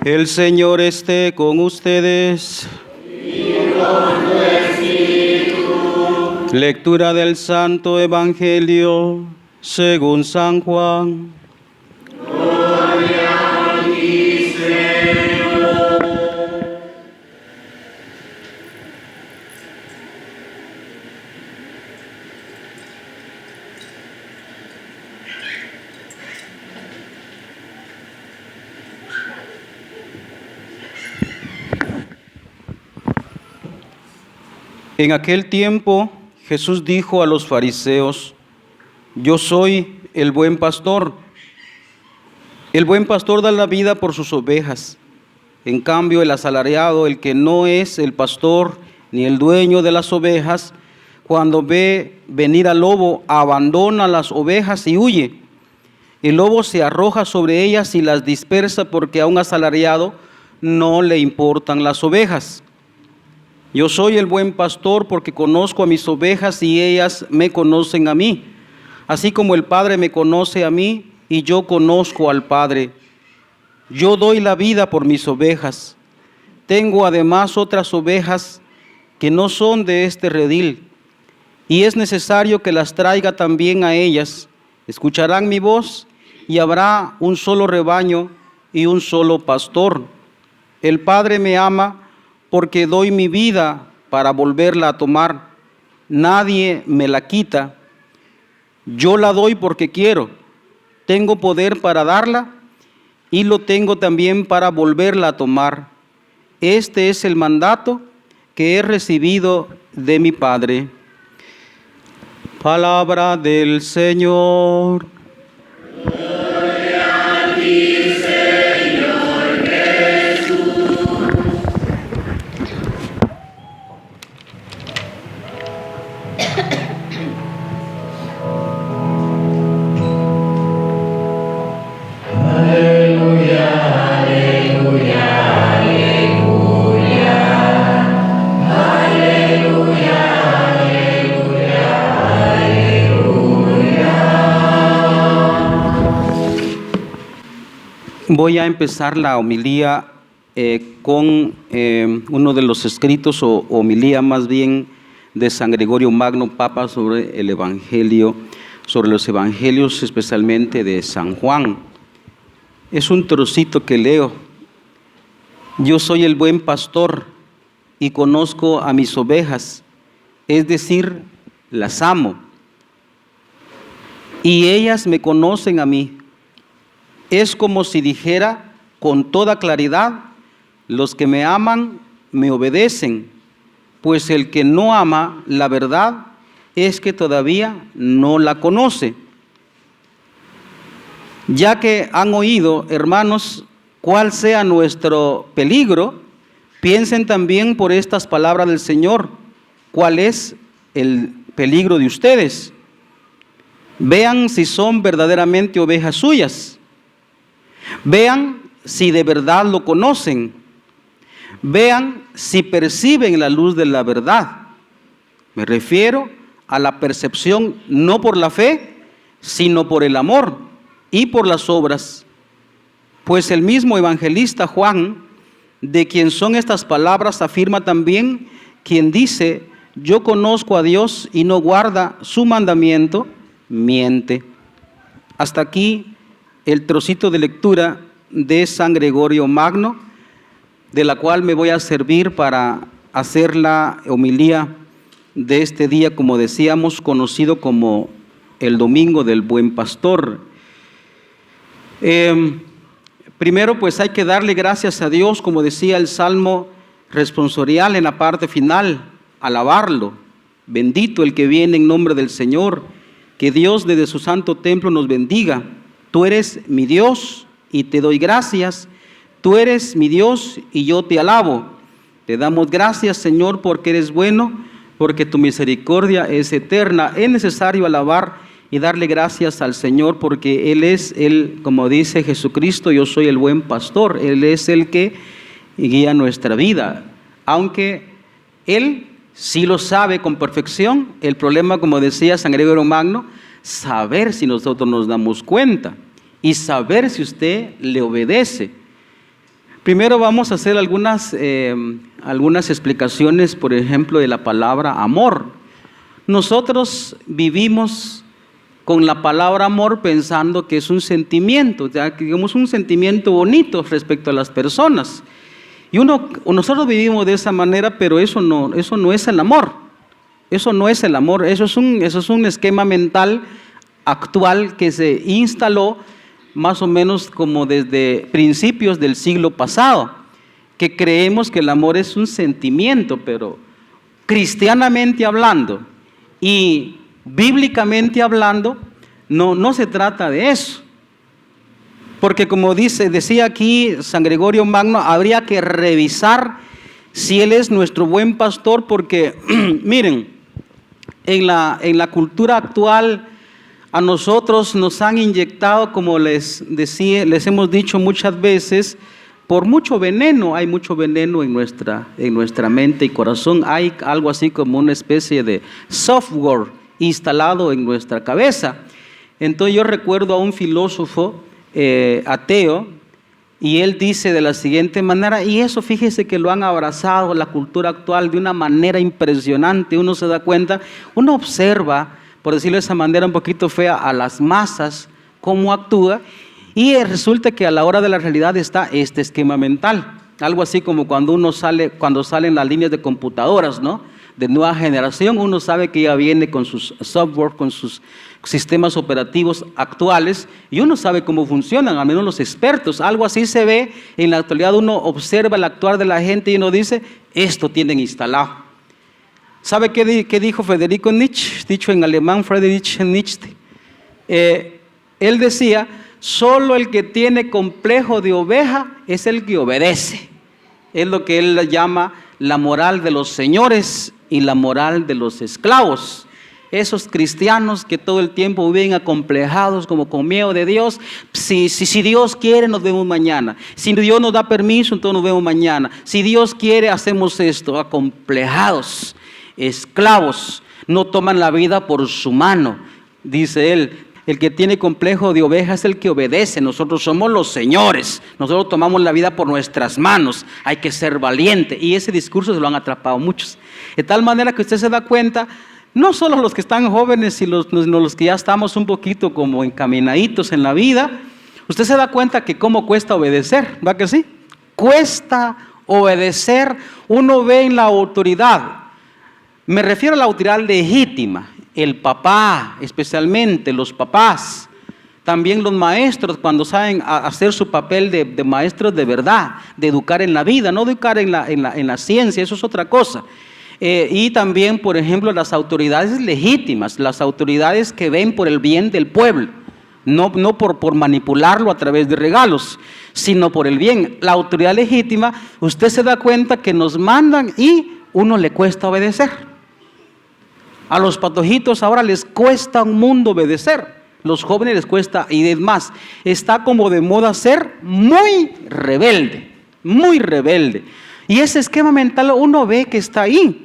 El Señor esté con ustedes. Y con tu espíritu. Lectura del Santo Evangelio según San Juan. Gloria a ti, Señor. En aquel tiempo Jesús dijo a los fariseos: Yo soy el buen pastor. El buen pastor da la vida por sus ovejas. En cambio, el asalariado, el que no es el pastor ni el dueño de las ovejas, cuando ve venir al lobo, abandona las ovejas y huye. El lobo se arroja sobre ellas y las dispersa, porque a un asalariado no le importan las ovejas. Yo soy el buen pastor, porque conozco a mis ovejas y ellas me conocen a mí, así como el Padre me conoce a mí y yo conozco al Padre. Yo doy la vida por mis ovejas. Tengo además otras ovejas que no son de este redil, y es necesario que las traiga también a ellas. Escucharán mi voz y habrá un solo rebaño y un solo pastor. El Padre me ama porque doy mi vida para volverla a tomar. Nadie me la quita. Yo la doy porque quiero. Tengo poder para darla y lo tengo también para volverla a tomar. Este es el mandato que he recibido de mi Padre. Palabra del Señor. Gloria a ti, Señor Jesús. Aleluya, aleluya, aleluya. Aleluya, aleluya, aleluya. Voy a empezar la homilía con uno de los escritos, o homilía más bien, de San Gregorio Magno, Papa, sobre el Evangelio, sobre los Evangelios, especialmente de San Juan. Es un trocito que leo. Yo soy el buen pastor y conozco a mis ovejas, es decir, las amo, y ellas me conocen a mí. Es como si dijera con toda claridad: los que me aman me obedecen, pues el que no ama la verdad es que todavía no la conoce. Ya que han oído, hermanos, cuál sea nuestro peligro, piensen también por estas palabras del Señor, cuál es el peligro de ustedes. Vean si son verdaderamente ovejas suyas. Vean si de verdad lo conocen. Vean si perciben la luz de la verdad. Me refiero a la percepción no por la fe, sino por el amor y por las obras. Pues el mismo evangelista Juan, de quien son estas palabras, afirma también: quien dice yo conozco a Dios y no guarda su mandamiento, miente. Hasta aquí el trocito de lectura de San Gregorio Magno, de la cual me voy a servir para hacer la homilía de este día, como decíamos, conocido como el Domingo del Buen Pastor. Primero, pues hay que darle gracias a Dios, como decía el Salmo responsorial en la parte final, alabarlo. Bendito el que viene en nombre del Señor, que Dios desde su santo templo nos bendiga. Tú eres mi Dios y te doy gracias. Tú eres mi Dios y yo te alabo. Te damos gracias, Señor, porque eres bueno, porque tu misericordia es eterna. Es necesario alabar y darle gracias al Señor, porque Él es como dice Jesucristo: yo soy el buen pastor. Él es el que guía nuestra vida. Aunque Él sí lo sabe con perfección, el problema, como decía San Gregorio Magno, saber si nosotros nos damos cuenta y saber si usted le obedece. Primero vamos a hacer algunas explicaciones, por ejemplo, de la palabra amor. Nosotros vivimos con la palabra amor pensando que es un sentimiento, ya digamos un sentimiento bonito respecto a las personas. Y nosotros vivimos de esa manera, pero eso no es el amor. Eso no es el amor, eso es un esquema mental actual que se instaló más o menos como desde principios del siglo pasado, que creemos que el amor es un sentimiento, pero cristianamente hablando y bíblicamente hablando, no se trata de eso. Porque como decía aquí San Gregorio Magno, habría que revisar si Él es nuestro buen pastor, porque miren, en la cultura actual a nosotros nos han inyectado, como les hemos dicho muchas veces, por mucho veneno. Hay mucho veneno en nuestra mente y corazón. Hay algo así como una especie de software instalado en nuestra cabeza. Entonces yo recuerdo a un filósofo ateo, y él dice de la siguiente manera, y eso fíjese que lo han abrazado la cultura actual de una manera impresionante. Uno se da cuenta, uno observa, por decirlo de esa manera un poquito fea, a las masas, cómo actúa, y resulta que a la hora de la realidad está este esquema mental. Algo así como cuando salen las líneas de computadoras, ¿no?, de nueva generación, uno sabe que ya viene con sus software, con sus sistemas operativos actuales, y uno sabe cómo funcionan, al menos los expertos. Algo así se ve en la actualidad. Uno observa el actuar de la gente y uno dice, esto tienen instalado. ¿Sabe qué dijo Federico Nietzsche? Dicho en alemán, Friedrich Nietzsche. Él decía, solo el que tiene complejo de oveja es el que obedece. Es lo que él llama la moral de los señores y la moral de los esclavos. Esos cristianos que todo el tiempo viven acomplejados, como con miedo de Dios. Si Dios quiere, nos vemos mañana. Si Dios nos da permiso, entonces nos vemos mañana. Si Dios quiere, hacemos esto. Acomplejados, esclavos, no toman la vida por su mano. Dice él, el que tiene complejo de oveja es el que obedece. Nosotros somos los señores. Nosotros tomamos la vida por nuestras manos. Hay que ser valiente. Y ese discurso se lo han atrapado muchos. De tal manera que usted se da cuenta, no solo los que están jóvenes y los que ya estamos un poquito como encaminaditos en la vida, usted se da cuenta que cómo cuesta obedecer, ¿va que sí? Cuesta obedecer. Uno ve en la autoridad, me refiero a la autoridad legítima, el papá, especialmente los papás, también los maestros, cuando saben hacer su papel de maestros de verdad, de educar en la vida, no educar en la ciencia, eso es otra cosa. Y también, por ejemplo, las autoridades legítimas, las autoridades que ven por el bien del pueblo, no por manipularlo a través de regalos, sino por el bien. La autoridad legítima, usted se da cuenta que nos mandan y uno le cuesta obedecer. A los patojitos ahora les cuesta un mundo obedecer. Los jóvenes les cuesta, y es más, está como de moda ser muy rebelde, muy rebelde. Y ese esquema mental uno ve que está ahí.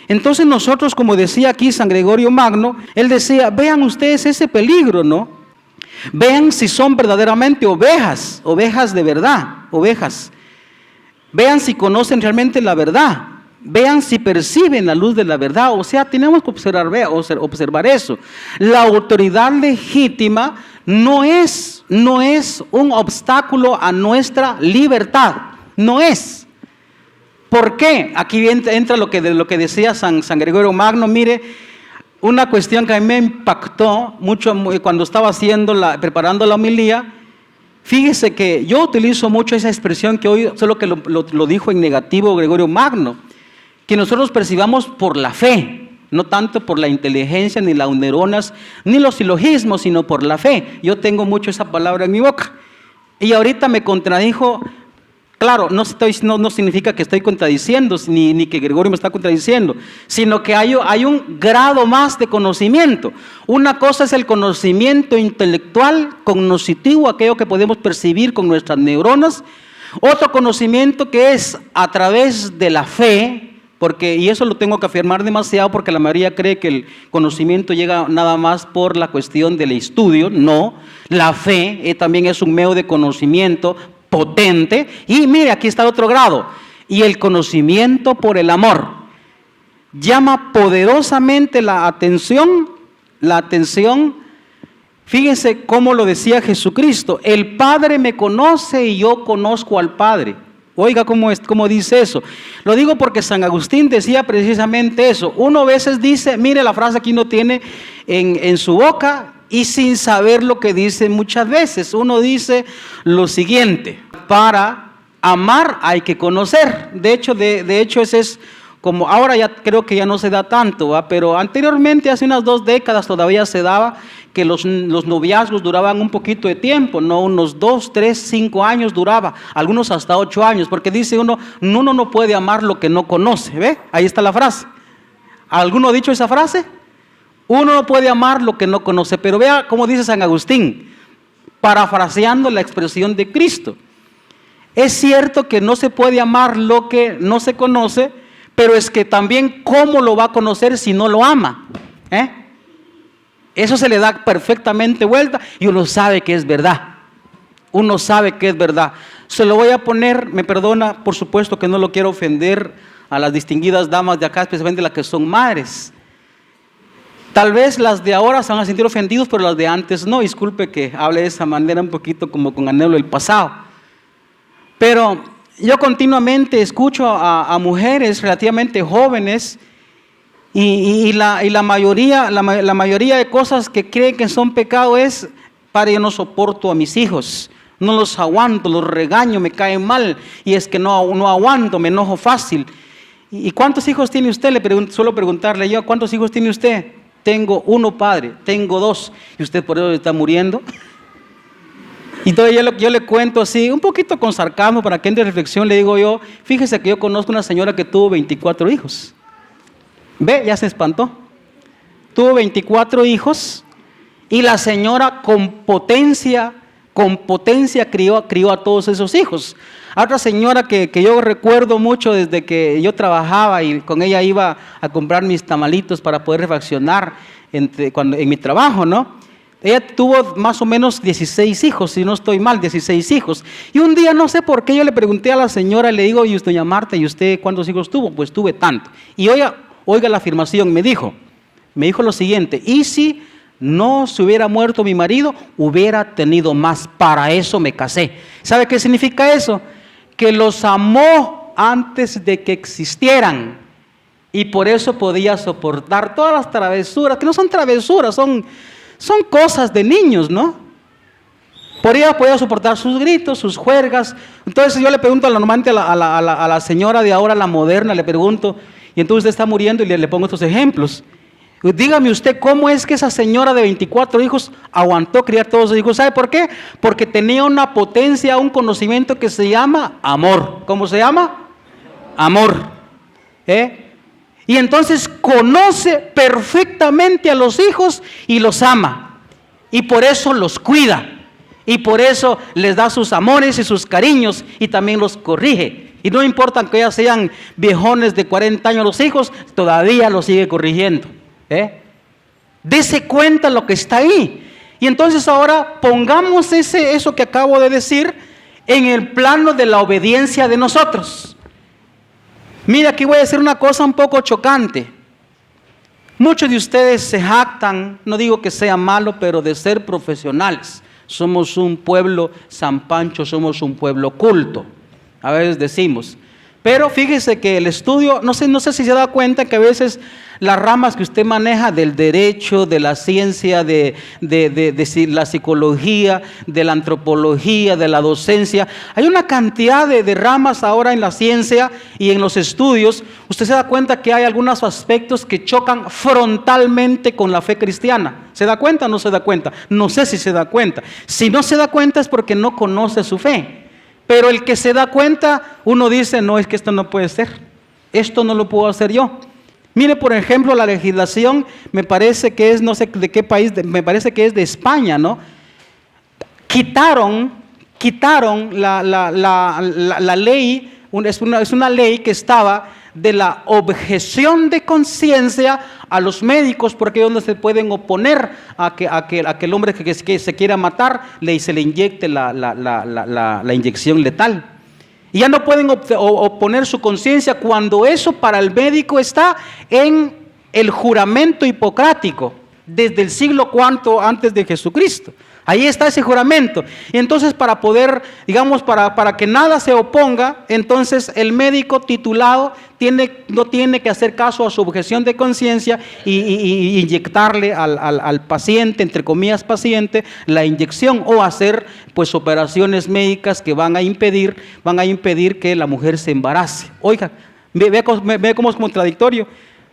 Entonces nosotros, como decía aquí San Gregorio Magno, él decía, vean ustedes ese peligro, ¿no? Vean si son verdaderamente ovejas de verdad, ovejas. Vean si conocen realmente la verdad. Vean si perciben la luz de la verdad. O sea, tenemos que observar eso. La autoridad legítima no es un obstáculo a nuestra libertad. No es. ¿Por qué? Aquí entra lo que decía San Gregorio Magno. Mire, una cuestión que a mí me impactó mucho cuando estaba preparando la homilía. Fíjese que yo utilizo mucho esa expresión que hoy solo que lo dijo en negativo Gregorio Magno, que nosotros percibamos por la fe, no tanto por la inteligencia, ni las neuronas, ni los silogismos, sino por la fe. Yo tengo mucho esa palabra en mi boca. Y ahorita me contradijo. Claro, no significa que estoy contradiciendo, ni que Gregorio me está contradiciendo, sino que hay un grado más de conocimiento. Una cosa es el conocimiento intelectual, cognoscitivo, aquello que podemos percibir con nuestras neuronas. Otro conocimiento que es a través de la fe, y eso lo tengo que afirmar demasiado porque la mayoría cree que el conocimiento llega nada más por la cuestión del estudio. No, la fe también es un medio de conocimiento potente. Y mire, aquí está el otro grado. Y el conocimiento por el amor. Llama poderosamente la atención. Fíjense cómo lo decía Jesucristo. El Padre me conoce y yo conozco al Padre. Oiga cómo dice eso. Lo digo porque San Agustín decía precisamente eso. Uno a veces dice, mire la frase que uno tiene en su boca y sin saber lo que dice muchas veces. Uno dice lo siguiente: para amar hay que conocer. De hecho ese es como, ahora ya creo que ya no se da tanto, ¿va? Pero anteriormente, hace unas 2 décadas todavía se daba que los noviazgos duraban un poquito de tiempo, no unos 2, 3, 5 años duraba, algunos hasta 8 años, porque dice uno no puede amar lo que no conoce, ¿ve? Ahí está la frase. ¿Alguno ha dicho esa frase? Uno no puede amar lo que no conoce, pero vea cómo dice San Agustín, parafraseando la expresión de Cristo. Es cierto que no se puede amar lo que no se conoce, pero es que también, ¿cómo lo va a conocer si no lo ama? Eso se le da perfectamente vuelta y uno sabe que es verdad. Uno sabe que es verdad. Se lo voy a poner, me perdona, por supuesto que no lo quiero ofender a las distinguidas damas de acá, especialmente las que son madres. Tal vez las de ahora se van a sentir ofendidos, pero las de antes no. Disculpe que hable de esa manera un poquito como con anhelo del pasado. Pero yo continuamente escucho a mujeres relativamente jóvenes y la mayoría de cosas que creen que son pecado es: padre, yo no soporto a mis hijos, no los aguanto, los regaño, me caen mal, y es que no aguanto, me enojo fácil. ¿Y cuántos hijos tiene usted? Suelo preguntarle yo, ¿cuántos hijos tiene usted? Tengo 1, padre, tengo 2, y usted por eso está muriendo. Y entonces yo le cuento así, un poquito con sarcasmo para que entre en reflexión, le digo yo: fíjese que yo conozco una señora que tuvo 24 hijos. Ve, ya se espantó. Tuvo 24 hijos y la señora con potencia crió a todos esos hijos. A otra señora que yo recuerdo mucho desde que yo trabajaba y con ella iba a comprar mis tamalitos para poder refaccionar en mi trabajo, ¿no? Ella tuvo más o menos 16 hijos, si no estoy mal, 16 hijos. Y un día, no sé por qué, yo le pregunté a la señora, le digo: y usted, doña Marta, ¿y usted cuántos hijos tuvo? Pues tuve tanto. Y oiga la afirmación, me dijo lo siguiente: y si no se hubiera muerto mi marido, hubiera tenido más, para eso me casé. ¿Sabe qué significa eso? Que los amó antes de que existieran y por eso podía soportar todas las travesuras, que no son travesuras, son cosas de niños, ¿no? Por ella podía soportar sus gritos, sus juergas. Entonces yo le pregunto normalmente a la señora de ahora, la moderna, le pregunto, y entonces usted está muriendo y le pongo estos ejemplos. Dígame usted, ¿cómo es que esa señora de 24 hijos aguantó criar todos sus hijos? ¿Sabe por qué? Porque tenía una potencia, un conocimiento que se llama amor. ¿Cómo se llama? Amor. Y entonces conoce perfectamente a los hijos y los ama. Y por eso los cuida. Y por eso les da sus amores y sus cariños y también los corrige. Y no importa que ya sean viejones de 40 años los hijos, todavía los sigue corrigiendo. Dese cuenta lo que está ahí. Y entonces ahora pongamos eso que acabo de decir en el plano de la obediencia de nosotros. Mira, aquí voy a decir una cosa un poco chocante. Muchos de ustedes se jactan, no digo que sea malo, pero de ser profesionales. Somos un pueblo, San Pancho, somos un pueblo culto. A veces decimos. Pero fíjese que el estudio, no sé si se da cuenta que a veces las ramas que usted maneja del derecho, de la ciencia, de la psicología, de la antropología, de la docencia, hay una cantidad de ramas ahora en la ciencia y en los estudios. Usted se da cuenta que hay algunos aspectos que chocan frontalmente con la fe cristiana. ¿Se da cuenta o no se da cuenta? No sé si se da cuenta. Si no se da cuenta es porque no conoce su fe. Pero el que se da cuenta, uno dice: no, es que esto no puede ser. Esto no lo puedo hacer yo. Mire, por ejemplo, la legislación, me parece que es, no sé de qué país, me parece que es de España, ¿no? Quitaron la ley, es una ley que estaba de la objeción de conciencia a los médicos, porque ellos no se pueden oponer a que el hombre que se quiera matar se le inyecte la inyección letal. Y ya no pueden oponer su conciencia cuando eso para el médico está en el juramento hipocrático desde el siglo cuarto antes de Jesucristo. Ahí está ese juramento. Y entonces para poder, digamos, para que nada se oponga, entonces el médico titulado no tiene que hacer caso a su objeción de conciencia y inyectarle al paciente, entre comillas paciente, la inyección, o hacer pues operaciones médicas que van a impedir que la mujer se embarace. Oiga, ve cómo es contradictorio.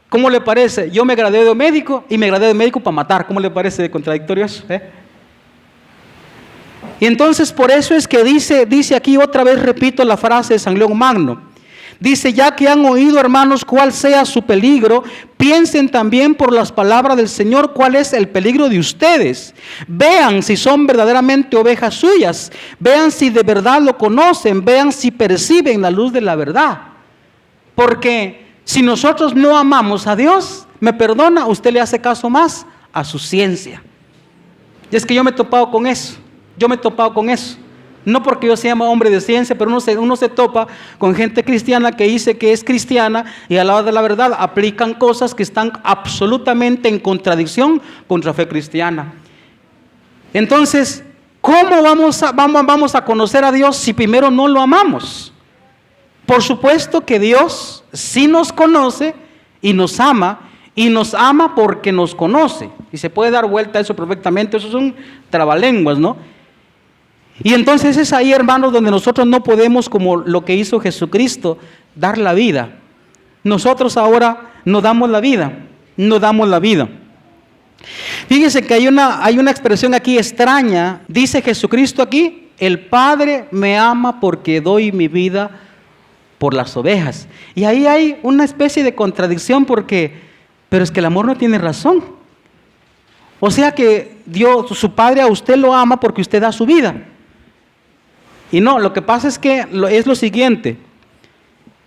¿Cómo le parece? Yo me gradué de médico y me gradué de médico para matar. ¿Cómo le parece de contradictorio eso? Y entonces por eso es que dice aquí otra vez, repito la frase de San León Magno. Dice: ya que han oído, hermanos, cuál sea su peligro, piensen también por las palabras del Señor cuál es el peligro de ustedes. Vean si son verdaderamente ovejas suyas, vean si de verdad lo conocen, vean si perciben la luz de la verdad. Porque si nosotros no amamos a Dios, me perdona, usted le hace caso más a su ciencia. Y es que yo me he topado con eso. No porque yo sea hombre de ciencia, pero uno se topa con gente cristiana que dice que es cristiana y a la hora de la verdad aplican cosas que están absolutamente en contradicción contra fe cristiana. Entonces, ¿cómo vamos a conocer a Dios si primero no lo amamos? Por supuesto que Dios sí nos conoce y nos ama porque nos conoce. Y se puede dar vuelta a eso perfectamente, eso es un trabalenguas, ¿no? Y entonces es ahí, hermanos, donde nosotros no podemos, como lo que hizo Jesucristo, dar la vida. Nosotros ahora no damos la vida. Fíjense que hay una expresión aquí extraña. Dice Jesucristo aquí: el Padre me ama porque doy mi vida por las ovejas. Y ahí hay una especie de contradicción pero es que el amor no tiene razón. O sea que Dios, su Padre, a usted lo ama porque usted da su vida. Y no, lo que pasa es que es lo siguiente,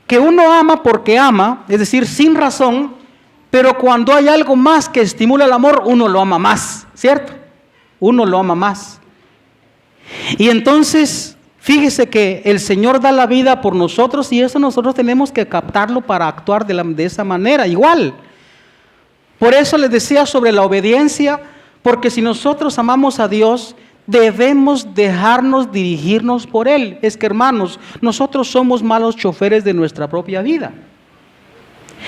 que uno ama porque ama, es decir, sin razón, pero cuando hay algo más que estimula el amor, uno lo ama más, ¿cierto? Uno lo ama más. Y entonces, fíjese que el Señor da la vida por nosotros y eso nosotros tenemos que captarlo para actuar de esa manera, igual. Por eso les decía sobre la obediencia, porque si nosotros amamos a Dios, debemos dejarnos dirigirnos por Él. Es que, hermanos, nosotros somos malos choferes de nuestra propia vida.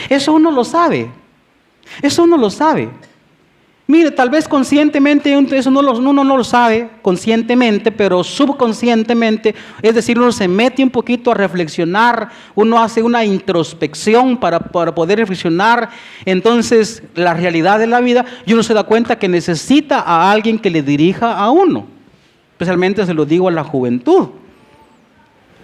Eso uno lo sabe. Mire, tal vez conscientemente, eso uno no lo sabe conscientemente, pero subconscientemente, es decir, uno se mete un poquito a reflexionar, uno hace una introspección para poder reflexionar, entonces, la realidad de la vida, y uno se da cuenta que necesita a alguien que le dirija a uno. Especialmente se lo digo a la juventud.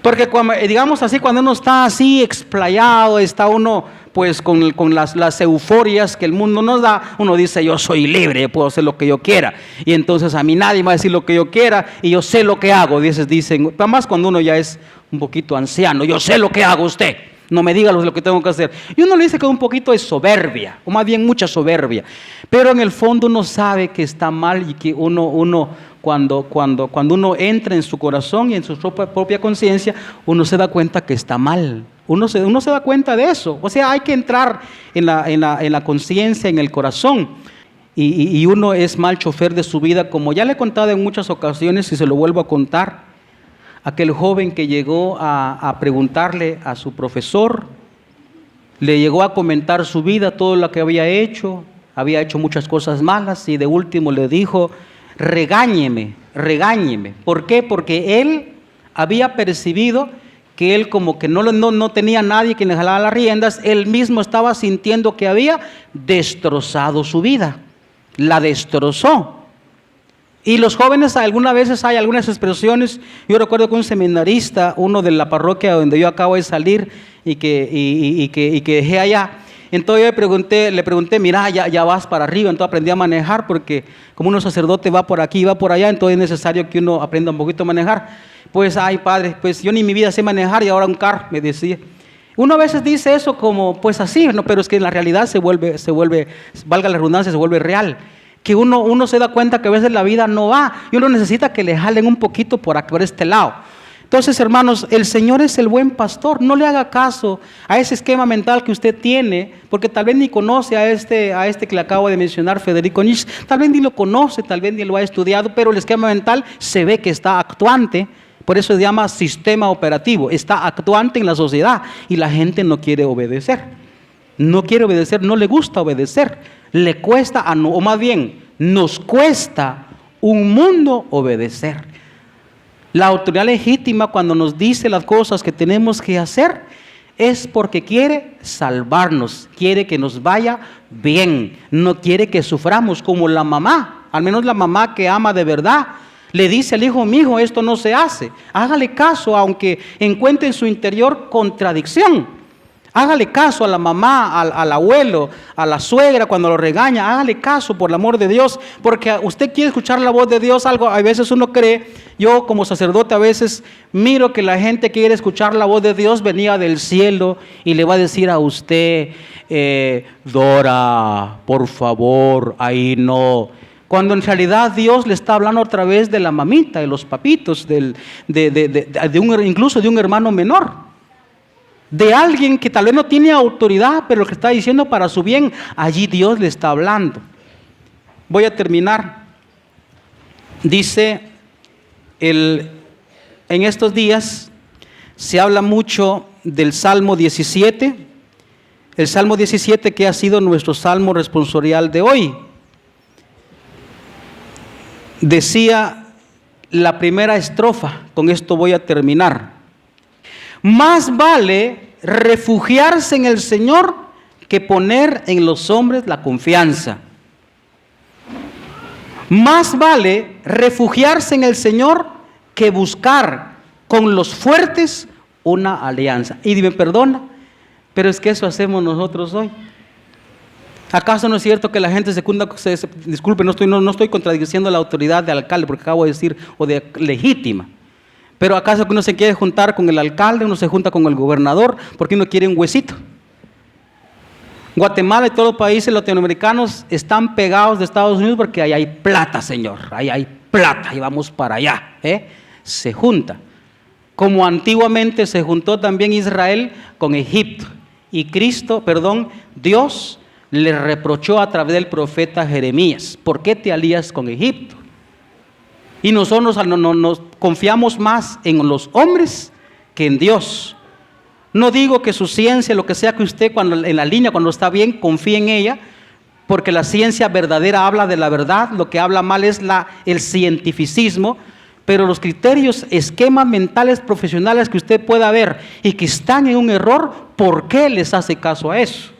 Porque digamos así, cuando uno está así explayado, está uno pues con las euforias que el mundo nos da, uno dice: yo soy libre, puedo hacer lo que yo quiera. Y entonces a mí nadie me va a decir lo que yo quiera y yo sé lo que hago. Dicen, además cuando uno ya es un poquito anciano: yo sé lo que hago, usted no me diga lo que tengo que hacer. Y uno le dice con un poquito de soberbia, o más bien mucha soberbia. Pero en el fondo uno sabe que está mal y que cuando uno entra en su corazón y en su propia conciencia, uno se da cuenta que está mal. Uno se da cuenta de eso. O sea, hay que entrar en la conciencia, en el corazón. Y uno es mal chofer de su vida, como ya le he contado en muchas ocasiones y se lo vuelvo a contar. Aquel joven que llegó a preguntarle a su profesor, le llegó a comentar su vida, todo lo que había hecho muchas cosas malas y de último le dijo: regáñeme. ¿Por qué? Porque él había percibido que él como que no tenía nadie que le jalara las riendas, él mismo estaba sintiendo que había destrozado su vida, la destrozó. Y los jóvenes, algunas veces hay algunas expresiones. Yo recuerdo que un seminarista, uno de la parroquia donde yo acabo de salir y que dejé allá, entonces yo le pregunté, mira, ya vas para arriba. Entonces aprendí a manejar porque como uno sacerdote va por aquí y va por allá, entonces es necesario que uno aprenda un poquito a manejar. Pues, ay padre, pues yo ni en mi vida sé manejar y ahora un carro, me decía. Uno a veces dice eso como, pues así, ¿no? Pero es que en la realidad se vuelve, valga la redundancia, se vuelve real. Que uno se da cuenta que a veces la vida no va y uno necesita que le jalen un poquito por este lado. Entonces, hermanos, el Señor es el buen pastor. No le haga caso a ese esquema mental que usted tiene, porque tal vez ni conoce a este que le acabo de mencionar, Federico Nietzsche. Tal vez ni lo conoce, tal vez ni lo ha estudiado, pero el esquema mental se ve que está actuante. Por eso se llama sistema operativo. Está actuante en la sociedad y la gente no quiere obedecer. No quiere obedecer, no le gusta obedecer. Le cuesta, o más bien, nos cuesta un mundo obedecer. La autoridad legítima, cuando nos dice las cosas que tenemos que hacer, es porque quiere salvarnos, quiere que nos vaya bien, no quiere que suframos, como la mamá, al menos la mamá que ama de verdad, le dice al hijo: mi hijo, esto no se hace. Hágale caso, aunque encuentre en su interior contradicción. Hágale caso a la mamá, al abuelo, a la suegra cuando lo regaña. Hágale caso, por el amor de Dios, porque usted quiere escuchar la voz de Dios. A veces uno cree, yo como sacerdote a veces miro que la gente quiere escuchar la voz de Dios venía del cielo y le va a decir a usted: Dora, por favor, ahí no. Cuando en realidad Dios le está hablando a través de la mamita, de los papitos, incluso de un hermano menor. De alguien que tal vez no tiene autoridad, pero lo que está diciendo para su bien, allí Dios le está hablando. Voy a terminar. Dice, en estos días se habla mucho del Salmo 17, el Salmo 17 que ha sido nuestro salmo responsorial de hoy. Decía la primera estrofa, con esto voy a terminar: más vale refugiarse en el Señor que poner en los hombres la confianza. Más vale refugiarse en el Señor que buscar con los fuertes una alianza. Y dime, perdona, pero es que eso hacemos nosotros hoy. ¿Acaso no es cierto que la gente disculpe, no estoy contradiciendo la autoridad de alcalde, porque acabo de decir, o de legítima? Pero ¿acaso que uno se quiere juntar con el alcalde, uno se junta con el gobernador, porque uno quiere un huesito? Guatemala y todos los países latinoamericanos están pegados de Estados Unidos porque ahí hay plata, señor, ahí hay plata y vamos para allá, se junta. Como antiguamente se juntó también Israel con Egipto. Y Dios le reprochó a través del profeta Jeremías: ¿por qué te alías con Egipto? Y nosotros nos confiamos más en los hombres que en Dios. No digo que su ciencia, lo que sea que usted en la línea, cuando está bien, confíe en ella, porque la ciencia verdadera habla de la verdad, lo que habla mal es el cientificismo, pero los criterios, esquemas mentales profesionales que usted pueda ver y que están en un error, ¿por qué les hace caso a eso?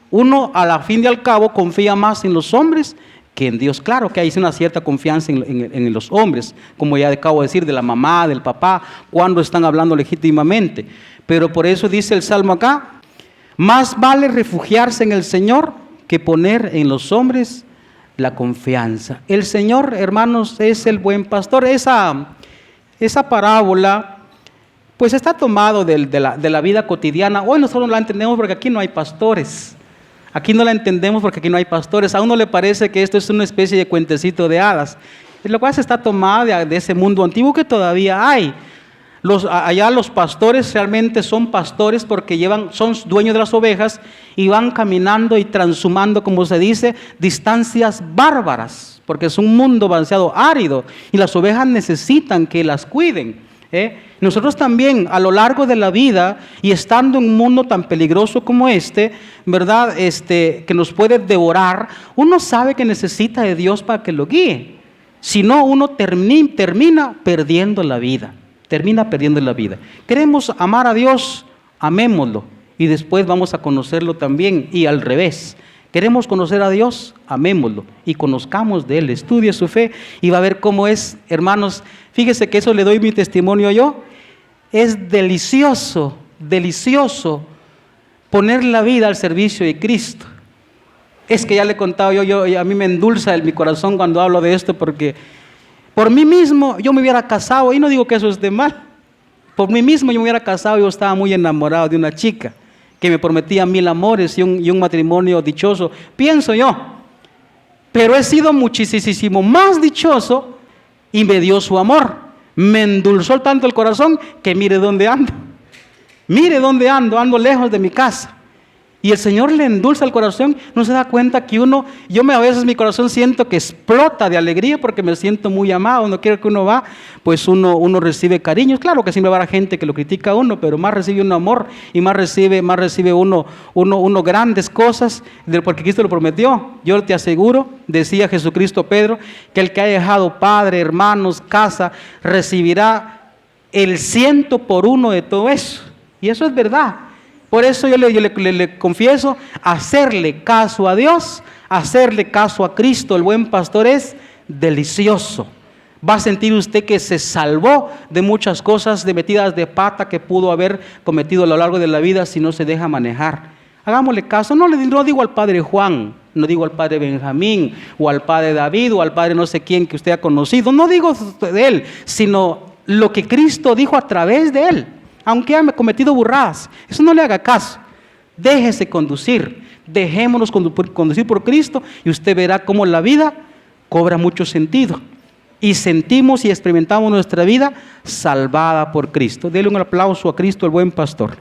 Uno, a la fin y al cabo, confía más en los hombres que en Dios. Claro que hay una cierta confianza en los hombres, como ya acabo de decir, de la mamá, del papá, cuando están hablando legítimamente. Pero por eso dice el Salmo acá: más vale refugiarse en el Señor que poner en los hombres la confianza. El Señor, hermanos, es el buen pastor. Esa parábola, pues está tomado de la vida cotidiana. Hoy nosotros la entendemos porque aquí no hay pastores. Aquí no la entendemos porque aquí no hay pastores. A uno le parece que esto es una especie de cuentecito de hadas. Lo cual se está tomado de ese mundo antiguo que todavía hay. Allá los pastores realmente son pastores porque son dueños de las ovejas y van caminando y transhumando, como se dice, distancias bárbaras, porque es un mundo demasiado árido y las ovejas necesitan que las cuiden. Nosotros también a lo largo de la vida y estando en un mundo tan peligroso como ¿verdad? Que nos puede devorar, uno sabe que necesita de Dios para que lo guíe. Si no, uno termina perdiendo la vida. Queremos amar a Dios, amémoslo y después vamos a conocerlo también, y al revés. Queremos conocer a Dios, amémoslo y conozcamos de Él. Estudie su fe y va a ver cómo es, hermanos. Fíjese que eso le doy mi testimonio yo. Es delicioso poner la vida al servicio de Cristo. Es que ya le he contado a mí me endulza mi corazón cuando hablo de esto, porque por mí mismo yo me hubiera casado, y no digo que eso es de mal, Por mí mismo yo me hubiera casado, yo estaba muy enamorado de una chica que me prometía 1000 amores y un matrimonio dichoso, pienso yo. Pero he sido muchísimo más dichoso y me dio su amor. Me endulzó tanto el corazón que mire dónde ando. Mire dónde ando lejos de mi casa. Y el Señor le endulza el corazón, no se da cuenta que a veces mi corazón siento que explota de alegría porque me siento muy amado. Donde quiera que uno va, pues uno recibe cariños. Claro que siempre va a haber gente que lo critica a uno, pero más recibe uno amor y más recibe uno grandes cosas, porque Cristo lo prometió. Yo te aseguro, decía Jesucristo a Pedro, que el que ha dejado padre, hermanos, casa, recibirá el 100 por 1 de todo eso. Y eso es verdad. Por eso yo le confieso, hacerle caso a Dios, hacerle caso a Cristo, el buen pastor, es delicioso. Va a sentir usted que se salvó de muchas cosas, de metidas de pata que pudo haber cometido a lo largo de la vida si no se deja manejar. Hagámosle caso. No digo al padre Juan, no digo al padre Benjamín, o al padre David, o al padre no sé quién que usted ha conocido. No digo de él, sino lo que Cristo dijo a través de él. Aunque haya cometido burradas, eso no le haga caso. Déjese conducir, dejémonos conducir por Cristo y usted verá cómo la vida cobra mucho sentido. Y sentimos y experimentamos nuestra vida salvada por Cristo. Dele un aplauso a Cristo, el buen pastor.